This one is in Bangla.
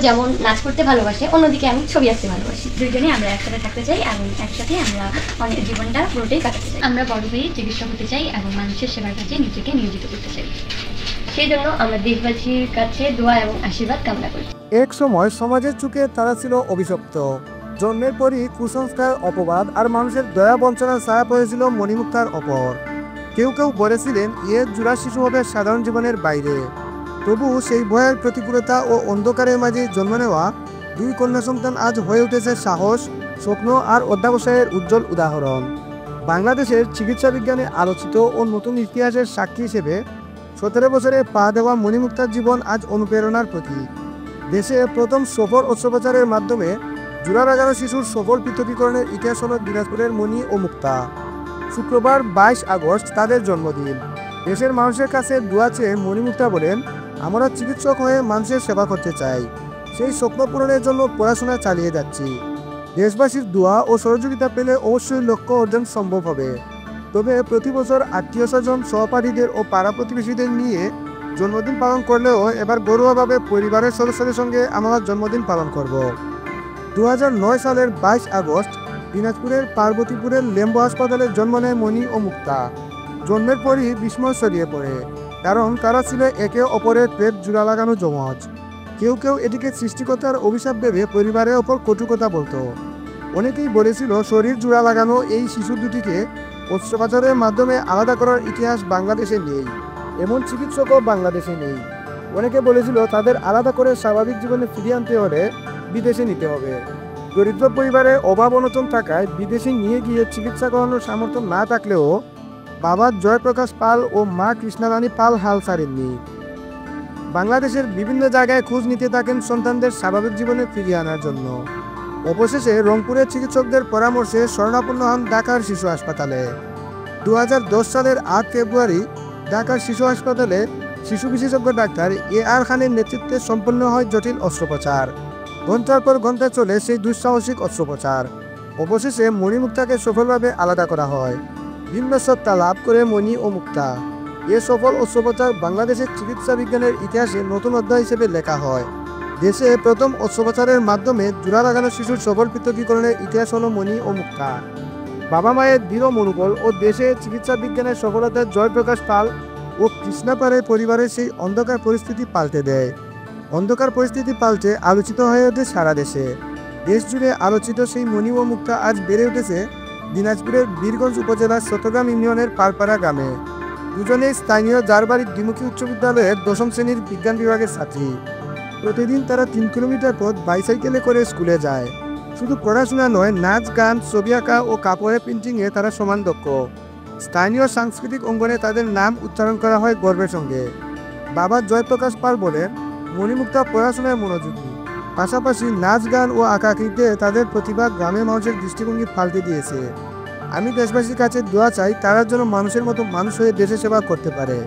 যেমন নাচ করতে ভালোবাসে, অন্যদিকে আমি ছবি আঁকতে ভালোবাসি। দুইজনেই আমরা একসাথে থাকতে চাই এবং একসাথে আমরা অনেক জীবনটা পুরোটাই কাটাতে চাই। আমরা বড় হয়ে চিকিৎসক হতে চাই এবং মানুষের সেবার কাজে নিজেকে নিয়োজিত করতে চাই। সেই জন্য আমরা দেশবাসীর কাছে দোয়া এবং আশীর্বাদ কামনা করি। এক সময় সমাজের চোখে তারা ছিল অভিশপ্ত। জন্মের পরই কুসংস্কার, অপবাদ আর মানুষের দয়া বঞ্চনার ছায়া পড়েছিল মণিমুক্তার ওপর। কেউ কেউ বলেছিলেন জোড়া শিশু হবে সাধারণ জীবনের বাইরে। তবু সেই ভয়ের প্রতিকূলতা ও অন্ধকারের মাঝে জন্ম নেওয়া দুই কন্যা সন্তান আজ হয়ে উঠেছে সাহস, স্বপ্ন আর অধ্যাবসায়ের উজ্জ্বল উদাহরণ। বাংলাদেশের চিকিৎসা বিজ্ঞানে আলোচিত ও নতুন ইতিহাসের সাক্ষী হিসেবে 17 বছরে পা দেওয়া মণিমুক্তার জীবন আজ অনুপ্রেরণার প্রতীক। দেশে প্রথম সফল অস্ত্রোপচারের মাধ্যমে জোড়া লাগানো শিশুর সফল পৃথকীকরণের ইতিহাস হল দিনাজপুরের মণি ও মুক্তা। শুক্রবার 22 আগস্ট তাদের জন্মদিন। দেশের মানুষের কাছে দোয়া চেয়ে মণিমুক্তা বলেন, আমরা চিকিৎসক হয়ে মানুষের সেবা করতে চাই। সেই স্বপ্ন পূরণের জন্য পড়াশোনা চালিয়ে যাচ্ছি। দেশবাসীর দোয়া ও সহযোগিতা পেলে অবশ্যই লক্ষ্য অর্জন সম্ভব হবে। তবে প্রতি বছর আত্মীয় স্বজন, সহপাঠীদের ও পাড়া প্রতিবেশীদের নিয়ে জন্মদিন পালন করলেও এবার ঘরোয়াভাবে পরিবারের সদস্যদের সঙ্গে আমরা জন্মদিন পালন করব। 2009 সালের 22 আগস্ট দিনাজপুরের পার্বতীপুরের লেম্বু হাসপাতালে জন্ম নেয় মণি ও মুক্তা। জন্মের পরই বিস্ময় ছড়িয়ে পড়ে, কারণ তারা ছিল একে অপরের পেট জোড়া লাগানো যমজ। কেউ কেউ এটিকে সৃষ্টিকর্তার অভিশাপ ভেবে পরিবারের ওপর কটু কথা বলতো। অনেকেই বলেছিল শরীর জোড়া লাগানো এই শিশু দুটিকে অস্ত্রোপচারের মাধ্যমে আলাদা করার ইতিহাস বাংলাদেশে নেই, এমন চিকিৎসকও বাংলাদেশে নেই। অনেকে বলেছিল তাদের আলাদা করে স্বাভাবিক জীবনে ফিরিয়ে আনতে হলে বিদেশে নিতে হবে। দরিদ্র পরিবারে অভাব অনটন থাকায় বিদেশে নিয়ে গিয়ে চিকিৎসা করানোর সামর্থ্য না থাকলেও বাবা জয়প্রকাশ পাল ও মা কৃষ্ণারানী পাল হাল ছাড়েননি। বাংলাদেশের বিভিন্ন জায়গায় খোঁজ নিতে থাকেন সন্তানদের স্বাভাবিক জীবনে ফিরিয়ে আনার জন্য। অবশেষে রংপুরের চিকিৎসকদের পরামর্শে শরণাপন্ন হন ঢাকার শিশু হাসপাতালে। 2010 সালের 8 ফেব্রুয়ারি ঢাকার শিশু হাসপাতালে শিশু বিশেষজ্ঞ ডাক্তার AR খানের নেতৃত্বে সম্পন্ন হয় জটিল অস্ত্রোপচার। ঘন্টার পর ঘন্টা চলে সেই দুঃসাহসিক অস্ত্রোপচার। অবশেষে মণিমুক্তাকে সফলভাবে আলাদা করা হয়। ভিন্ন সত্তা লাভ করে মণি ও মুক্তা। এ সফল অস্ত্রোপচার বাংলাদেশের চিকিৎসা বিজ্ঞানের ইতিহাসে নতুন অধ্যায় হিসেবে লেখা হয়। দেশে প্রথম অস্ত্রোপচারের মাধ্যমে জোড়া লাগানো শিশুর সফল পৃথকীকরণের ইতিহাস হল মণি ও মুক্তা। বাবা মায়ের দৃঢ় মনোবল ও দেশে চিকিৎসা বিজ্ঞানের সফলতার জয়প্রকাশ পাল ও কৃষ্ণাপাড়ে পরিবারের সেই অন্ধকার পরিস্থিতি পাল্টে দেয়। অন্ধকার পরিস্থিতি পাল্টে আলোচিত হয়ে ওঠে সারা দেশে। দেশ জুড়ে আলোচিত সেই মণি ও মুক্তা আজ বেড়ে উঠেছে দিনাজপুরের বীরগঞ্জ উপজেলার চট্টগ্রাম ইউনিয়নের পালপাড়া গ্রামে। দুজনেই স্থানীয় জারবাড়ি দ্বিমুখী উচ্চ বিদ্যালয়ের 10ম শ্রেণীর বিজ্ঞান বিভাগের ছাত্রী। প্রতিদিন তারা 3 কিলোমিটার পথ বাইসাইকেলে করে স্কুলে যায়। শুধু পড়াশোনা নয়, নাচ, গান, ছবি আঁকা ও কাপড়ে প্রিন্টিংয়ে তারা সমান দক্ষ। স্থানীয় সাংস্কৃতিক অঙ্গনে তাদের নাম উচ্চারণ করা হয় গর্বের সঙ্গে। বাবা জয়প্রকাশ পাল বলেন, মণিমুক্তা পড়াশোনায় মনোযোগী, পাশাপাশি নাচ, গান ও আঁকাআঁকিতে তাদের প্রতিভা গ্রামের মানুষের দৃষ্টিভঙ্গি পাল্টে দিয়েছে। আমি দেশবাসীর কাছে দোয়া চাই তারা যেন মানুষের মতো মানুষ হয়ে দেশের সেবা করতে পারে।